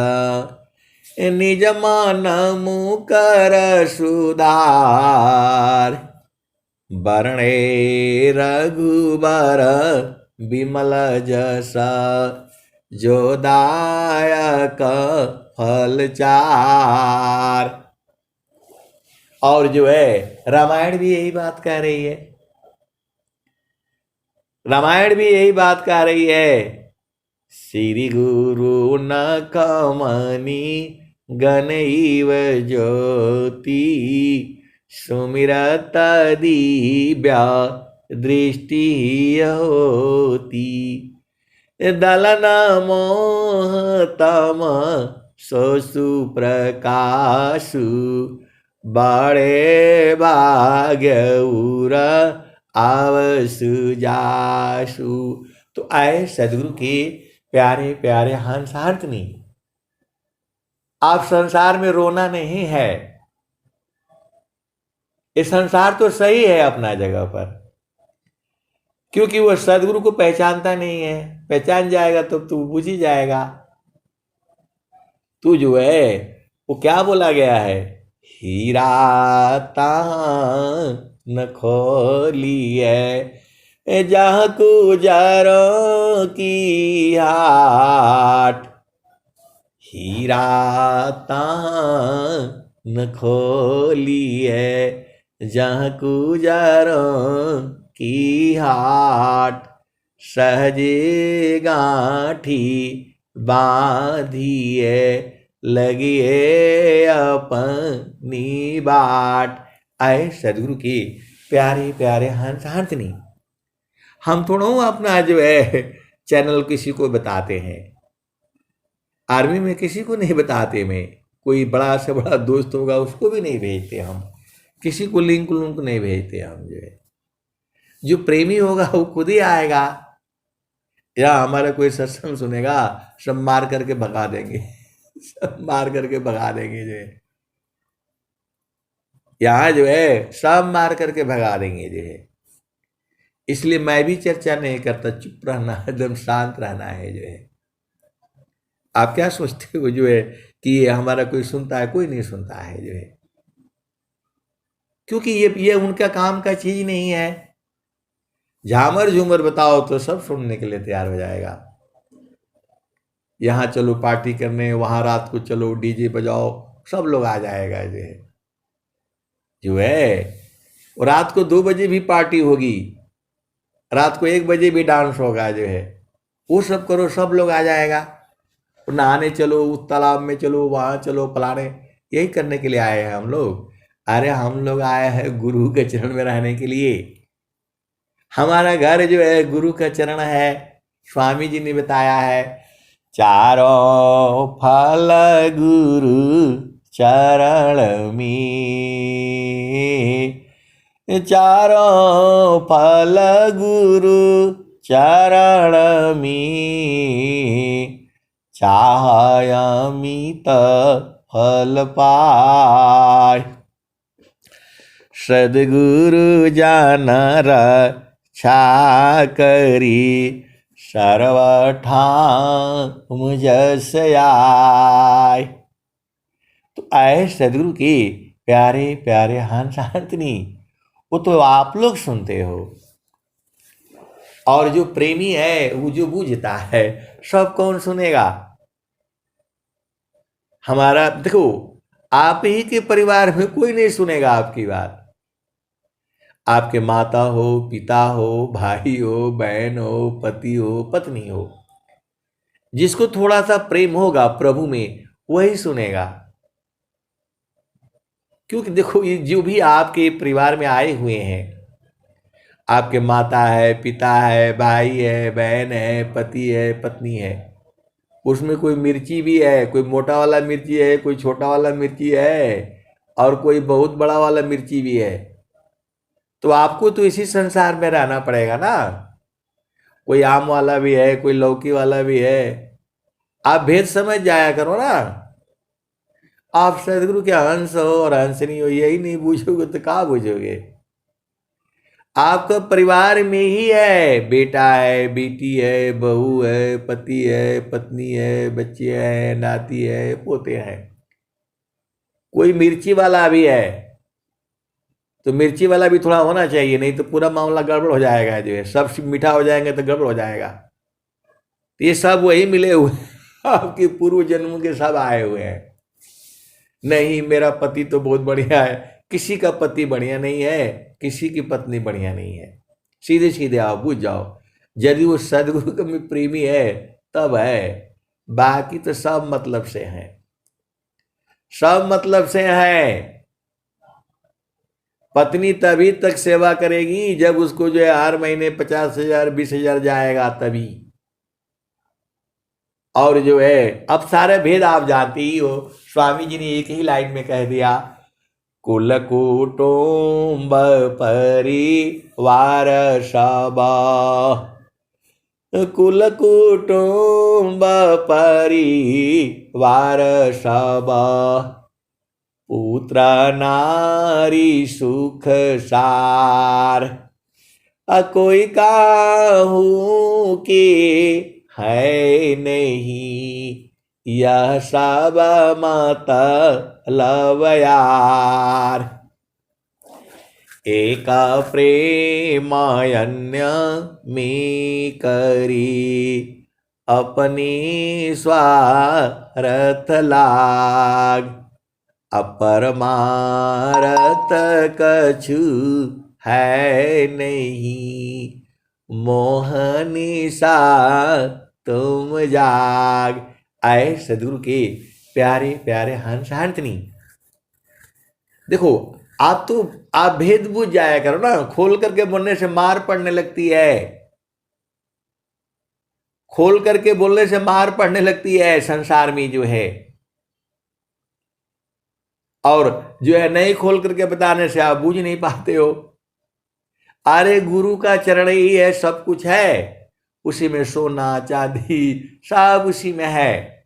निज मन मुकर सुधार, बरणे रघुबर बिमल जसा, जो दायक फल चार। और जो है रामायण भी यही बात कह रही है, रामायण भी यही बात कह रही है, श्री गुरु न कमनी गणैव ज्योति, सुमिरत दिव्या दृष्टि होती, दलन मोह तम सोसु प्रकाशु, बड़े भाग्य उर आवसु जासु। तो आए सदगुरु के प्यारे प्यारे हंस हंसनी, आप संसार में रोना नहीं है। ये संसार तो सही है अपना जगह पर, क्योंकि वो सदगुरु को पहचानता नहीं है। पहचान जाएगा तो तू बुझ ही जाएगा। तू जो है वो क्या बोला गया है, हीरा तान न खोलिए, जहाँ को जारो की हाट, हीरा तान न खोलिए, जहाँ को जारो की हाट, सहजे गांठी बांधिए, लगिए अपनी बाट। आए सदगुरु के प्यारे प्यारे हंस हंसनी, हम थोड़ा अपना जो है चैनल किसी को बताते हैं। आर्मी में किसी को नहीं बताते, में कोई बड़ा से बड़ा दोस्त होगा उसको भी नहीं भेजते हम, किसी को लिंक नहीं भेजते हम। जो है जो प्रेमी होगा वो खुद ही आएगा, या हमारा कोई सत्संग सुनेगा सब मार करके भगा देंगे सब मार करके भगा देंगे। जो है यहाँ जो है सब मार करके भगा देंगे। जो है इसलिए मैं भी चर्चा नहीं करता, चुप रहना, एकदम शांत रहना है। जो है आप क्या सोचते हो जो है कि ये हमारा कोई सुनता है? कोई नहीं सुनता है। जो है क्योंकि ये उनका काम का चीज नहीं है। झामर झूमर बताओ तो सब सुनने के लिए तैयार हो जाएगा। यहाँ चलो पार्टी करने, वहां रात को चलो डीजे बजाओ, सब लोग आ जाएगा। जो है रात को 2 बजे भी पार्टी होगी, रात को 1 बजे भी डांस होगा जो है, वो सब करो, सब लोग आ जाएगा। नहाने चलो, उस तालाब में चलो, वहाँ चलो, फलाने, यही करने के लिए आए हैं हम लोग। अरे हम लोग आए हैं गुरु के चरण में रहने के लिए। हमारा घर जो है गुरु का चरण है। स्वामी जी ने बताया है, चारों फल गुरु चरण में, चारों फल गुरु चरण में, चाहय अमित फल पाय। सद्गुरु जन रक्षा करी, सर्वठाम जस आय। तो आए सद्गुरु के प्यारे प्यारे हंस हंसनी, वो तो आप लोग सुनते हो। और जो प्रेमी है, वो जो बूझता है, सब कौन सुनेगा? हमारा देखो, आप ही के परिवार में कोई नहीं सुनेगा आपकी बात। आपके माता हो, पिता हो, भाई हो, बहन हो, पति हो, पत्नी हो, जिसको थोड़ा सा प्रेम होगा प्रभु में, वही सुनेगा। क्योंकि देखो, ये जो भी आपके परिवार में आए हुए हैं, आपके माता है, पिता है, भाई है, बहन है, पति है, पत्नी है, उसमें कोई मिर्ची भी है, कोई मोटा वाला मिर्ची है, कोई छोटा वाला मिर्ची है, और कोई बहुत बड़ा वाला मिर्ची भी है। तो आपको तो इसी संसार में रहना पड़ेगा ना। कोई आम वाला भी है, कोई लौकी वाला भी है। आप भेद समझ जाया करो ना। आप सदगुरु के हंस हो और हंसनी हो, यही नहीं बूझोगे तो कहाँ बूझोगे? आपका परिवार में ही है, बेटा है, बेटी है, बहू है, पति है, पत्नी है, बच्चे हैं, नाती है, पोते हैं। कोई मिर्ची वाला भी है, तो मिर्ची वाला भी थोड़ा होना चाहिए, नहीं तो पूरा मामला गड़बड़ हो जाएगा। जो है सब मीठा हो जाएंगे तो गड़बड़ हो जाएगा। तो ये सब वही मिले हुए आपके पूर्व जन्म के सब आए हुए हैं। नहीं, मेरा पति तो बहुत बढ़िया है। किसी का पति बढ़िया नहीं है, किसी की पत्नी बढ़िया नहीं है। सीधे सीधे आओ, बुझ जाओ। यदि वो सदगुरु का में प्रेमी है तब है, बाकी तो सब मतलब से हैं, सब मतलब से हैं। पत्नी तभी तक सेवा करेगी जब उसको जो है हर महीने 50,000 20,000 जाएगा तभी। और जो है अब सारे भेद आप जानते ही हो। स्वामी जी ने एक ही लाइन में कह दिया, कुल कुटुंब परिवार सब, कुल कुटुंब परिवार सब, पुत्र नारी सुख सार, कोई काहू के है नहीं, यह सब मतलब यार। एक प्रेम अन्य में करी, अपनी स्वार्थ लाग, अपरमारत कछु है नहीं, मोहनी सा तुम जाग। आए सदगुरु के प्यारे प्यारे हंस हंसनी। देखो, आप भेद बुझ जाया करो ना। खोल करके बोलने से मार पड़ने लगती है, खोल करके बोलने से मार पड़ने लगती है संसार में जो है। और जो है नहीं खोल करके बताने से आप बूझ नहीं पाते हो। अरे गुरु का चरण ही है, सब कुछ है उसी में, सोना चांदी सब उसी में है।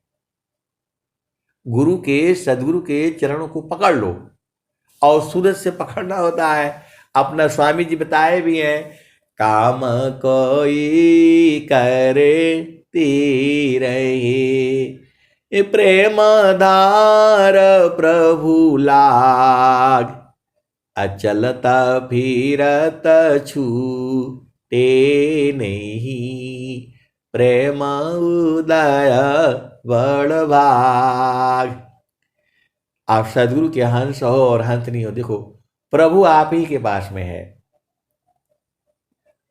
गुरु के, सदगुरु के चरणों को पकड़ लो, और सूरज से पकड़ना होता है। अपना स्वामी जी बताए भी हैं, काम कोई करे ती रहे, प्रेम धार प्रभु लाग, अचलता फिरत छूटे नहीं, प्रेम उदय बड़ भाग। आप सदगुरु के हंस हो और हंसनी हो। देखो, प्रभु आप ही के पास में है।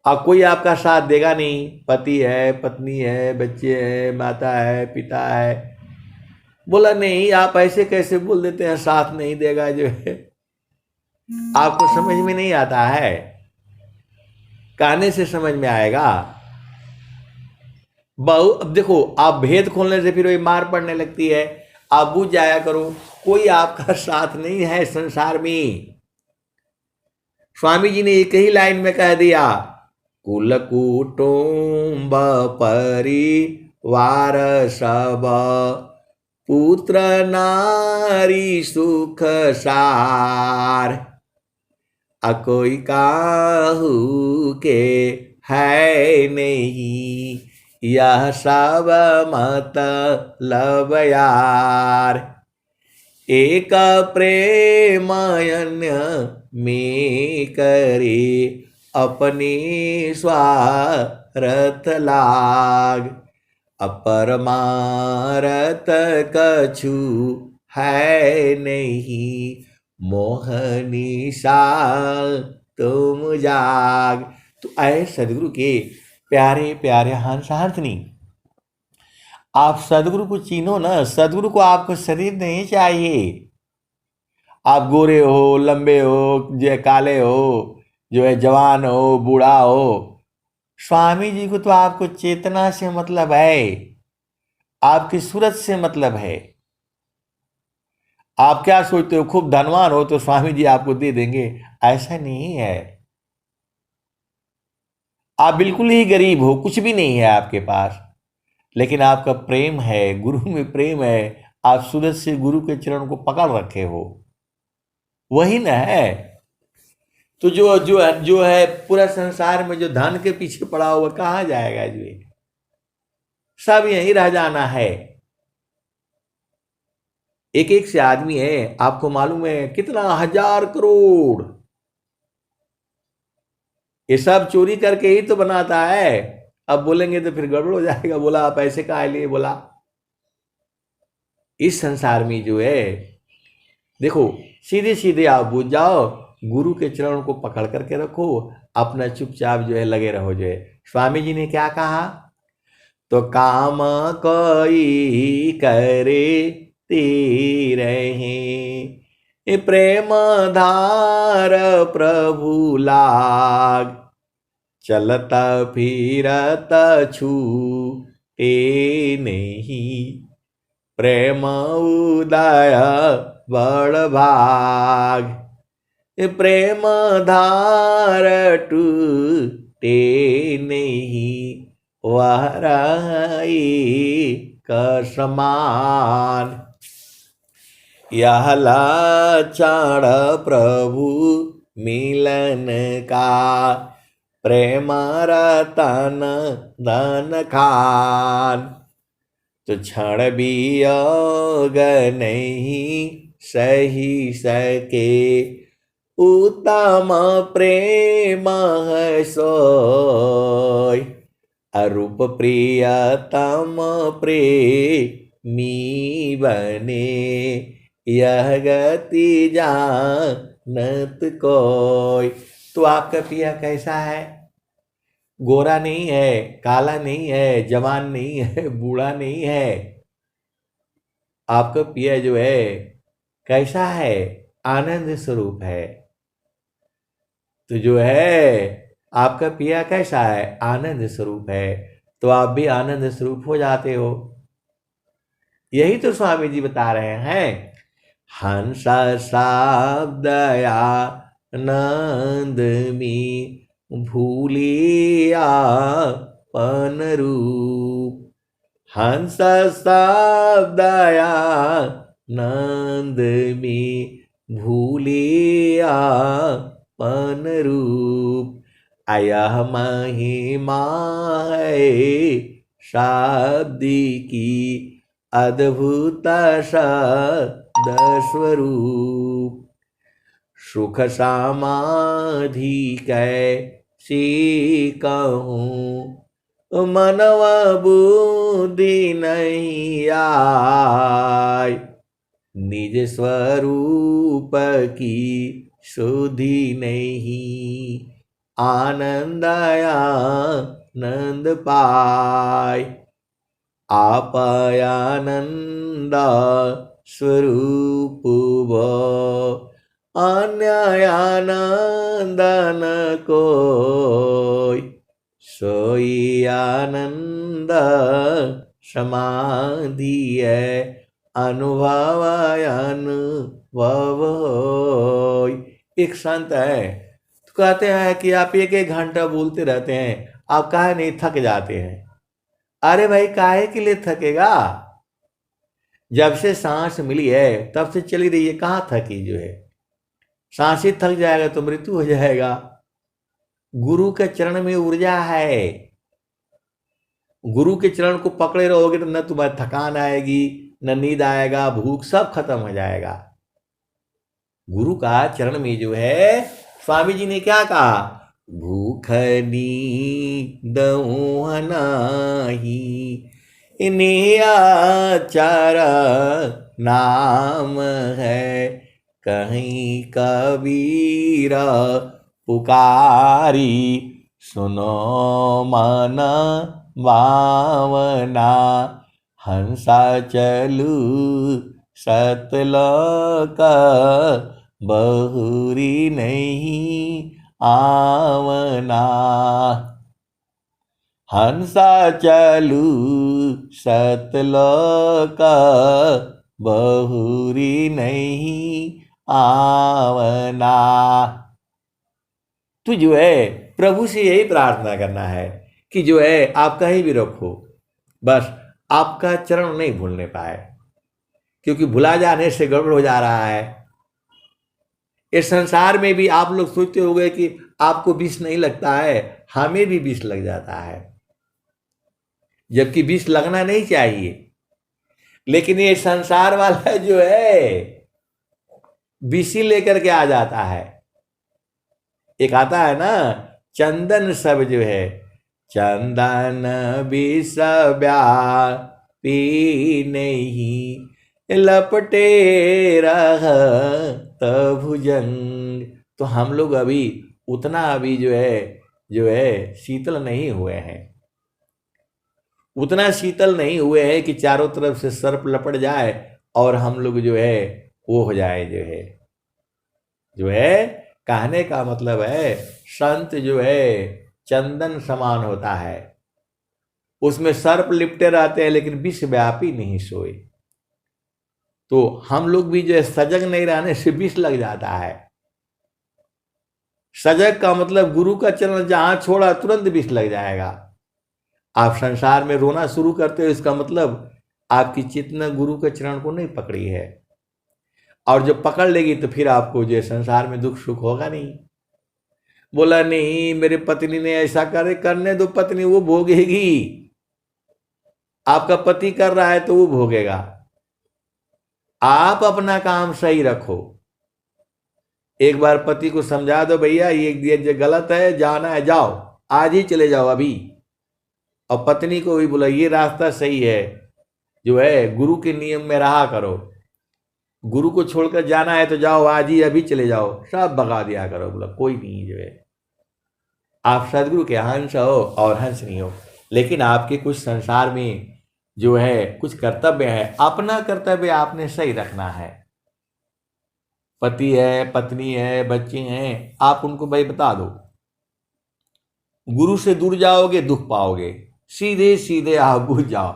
अब कोई आपका साथ देगा नहीं, पति है, पत्नी है, बच्चे हैं, माता है, पिता है। बोला नहीं, आप ऐसे कैसे बोल देते हैं साथ नहीं देगा जो है, आपको समझ में नहीं आता है, कहने से समझ में आएगा। अब देखो, आप भेद खोलने से फिर वही मार पड़ने लगती है। आप बुझ जाया करो, कोई आपका साथ नहीं है संसार में। स्वामी जी ने एक ही लाइन में कह दिया, कुल कुटुंब परिवार सब, पुत्र नारी सुख सार, कोई काहू के है नहीं, यह सब मतलब यार, एक प्रेमयन्य में करे, अपने स्वार्थ लाग, अपरमारत कछु है नहीं, मोहनिशा तुम जाग। तो आए सदगुरु के प्यारे प्यारे हंसार्थनी, आप सदगुरु को चीनो ना। सदगुरु को आपको शरीर नहीं चाहिए। आप गोरे हो, लंबे हो, जो काले हो, जो है जवान हो, बूढ़ा हो, स्वामी जी को तो आपको चेतना से मतलब है, आपकी सूरत से मतलब है। आप क्या सोचते हो, खूब धनवान हो तो स्वामी जी आपको दे देंगे? ऐसा नहीं है। आप बिल्कुल ही गरीब हो, कुछ भी नहीं है आपके पास, लेकिन आपका प्रेम है, गुरु में प्रेम है, आप सूरत से गुरु के चरण को पकड़ रखे हो, वही न है। तो जो है पूरा संसार में जो धन के पीछे पड़ा हुआ, कहाँ जाएगा? जो सब यहीं रह जाना है। एक एक से आदमी है, आपको मालूम है कितना, 1000 करोड़। ये सब चोरी करके ही तो बनाता है। अब बोलेंगे तो फिर गड़बड़ हो जाएगा। बोला आप ऐसे कहा लिए? बोला इस संसार में जो है, देखो सीधे सीधे आप बुझ जाओ, गुरु के चरण को पकड़ करके रखो, अपना चुपचाप जो है लगे रहो। जो है स्वामी जी ने क्या कहा, तो काम कोई करे ती रहे, प्रेम धार प्रभु लाग, चलता फिरत छूटे नहीं, प्रेम उदय बड़ भाग, प्रेम धार टूटे नहीं, वह रही कसमान, यह लाचार प्रभु मिलन का, प्रेम रतन धन खान, तो क्षण भी योग नहीं सही सके, उत्तम प्रेम है सोय, अरूप प्रियतम प्रेमी बने, यह गति जानत कोय। तो आपका पिया कैसा है? गोरा नहीं है, काला नहीं है, जवान नहीं है, बूढ़ा नहीं है। आपका पिया जो है कैसा है? आनंद स्वरूप है। तो जो है आपका पिया कैसा है? आनंद स्वरूप है। तो आप भी आनंद स्वरूप हो जाते हो। यही तो स्वामी जी बता रहे हैं, हंस शब्दया नंद में भूलिया पन रूप, हंस शब्दया नंद में भूलिया पन रूप, अयह महिमा है शब्द की अद्भुत शब्द स्वरूप, सुख समाधि कैसी कहूँ, मनव बुद्धि नहीं आय, निज स्वरूप की सुधि नहीं, आनंद आनंद पाय। आप आनंद स्वरूप वो, अन्य आनंद न कोई, सोई आनंद समाधि है, अनुभव अनुभव होय। एक संत है तो कहते हैं कि आप एक एक घंटा बोलते रहते हैं, आप काहे नहीं थक जाते हैं? अरे भाई, काहे के लिए थकेगा? जब से सांस मिली है तब से चली रही है, कहाँ थकी जो है? सांस ही थक जाएगा तो मृत्यु हो जाएगा। गुरु के चरण में ऊर्जा है, गुरु के चरण को पकड़े रहोगे तो न तुम्हें थकान आएगी, न नींद आएगा, भूख सब खत्म हो जाएगा। गुरु का चरण में जो है, स्वामी जी ने क्या कहा? भूख नींद नाही, नियाचर नाम है, कहीं कबीरा पुकारी, सुनो मन भावना, हंसा चलू सतलोक, बहुरी नहीं आवना। हंसा चलू सतलोक, बहुरी नहीं आवना। तो जो है प्रभु से यही प्रार्थना करना है कि जो है आप कहीं भी रखो, बस आपका चरण नहीं भूलने पाए, क्योंकि भुला जाने से गड़बड़ हो जा रहा है। इस संसार में भी आप लोग सोचते होंगे कि आपको विष नहीं लगता है, हमें भी विष लग जाता है, जबकि विष लगना नहीं चाहिए। लेकिन ये संसार वाला जो है विष लेकर के आ जाता है। एक आता है ना, चंदन सब जो है, चंदन विष व्यापी नहीं, लपटे रह भुजंग। तो हम लोग अभी उतना अभी जो है शीतल नहीं हुए हैं, उतना शीतल नहीं हुए हैं कि चारों तरफ से सर्प लपट जाए और हम लोग जो है वो हो जाए। जो है कहने का मतलब है, संत जो है चंदन समान होता है, उसमें सर्प लिपटे रहते हैं लेकिन विष व्यापी नहीं सोए। तो हम लोग भी जो है सजग नहीं रहने से विष लग जाता है। सजग का मतलब गुरु का चरण जहां छोड़ा तुरंत विष लग जाएगा। आप संसार में रोना शुरू करते हो, इसका मतलब आपकी चेतना गुरु के चरण को नहीं पकड़ी है, और जब पकड़ लेगी तो फिर आपको जो संसार में दुख सुख होगा नहीं। बोला नहीं मेरे पत्नी ने ऐसा करने दो, पत्नी वो भोगेगी। आपका पति कर रहा है तो वो भोगेगा। आप अपना काम सही रखो। एक बार पति को समझा दो, भैया ये गलत है, जाना है जाओ, आज ही चले जाओ अभी। और पत्नी को भी बोला ये रास्ता सही है, जो है गुरु के नियम में रहा करो, गुरु को छोड़कर जाना है तो जाओ, आज ही अभी चले जाओ, सब भगा दिया करो। बोला कोई नहीं, जो है आप सदगुरु के हंस हो और हंस नहीं हो, लेकिन आपके कुछ संसार में जो है कुछ कर्तव्य है, अपना कर्तव्य आपने सही रखना है। पति है, पत्नी है, बच्चे हैं, आप उनको भाई बता दो। गुरु से दूर जाओगे दुख पाओगे, सीधे सीधे आप बुझ जाओ।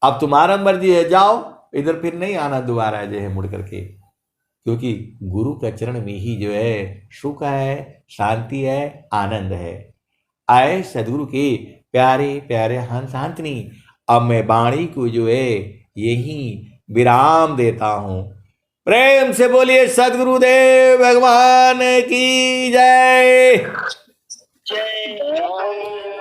अब तुम्हारा मर्जी है, जाओ, इधर फिर नहीं आना दोबारा जो है मुड़ करके, क्योंकि गुरु का चरण में ही जो है सुख है, शांति है, आनंद है। आए सदगुरु के प्यारे प्यारे हंस हंसनी, अब मैं वाणी को जो है यही विराम देता हूं। प्रेम से बोलिए सदगुरुदेव भगवान की जय। जय।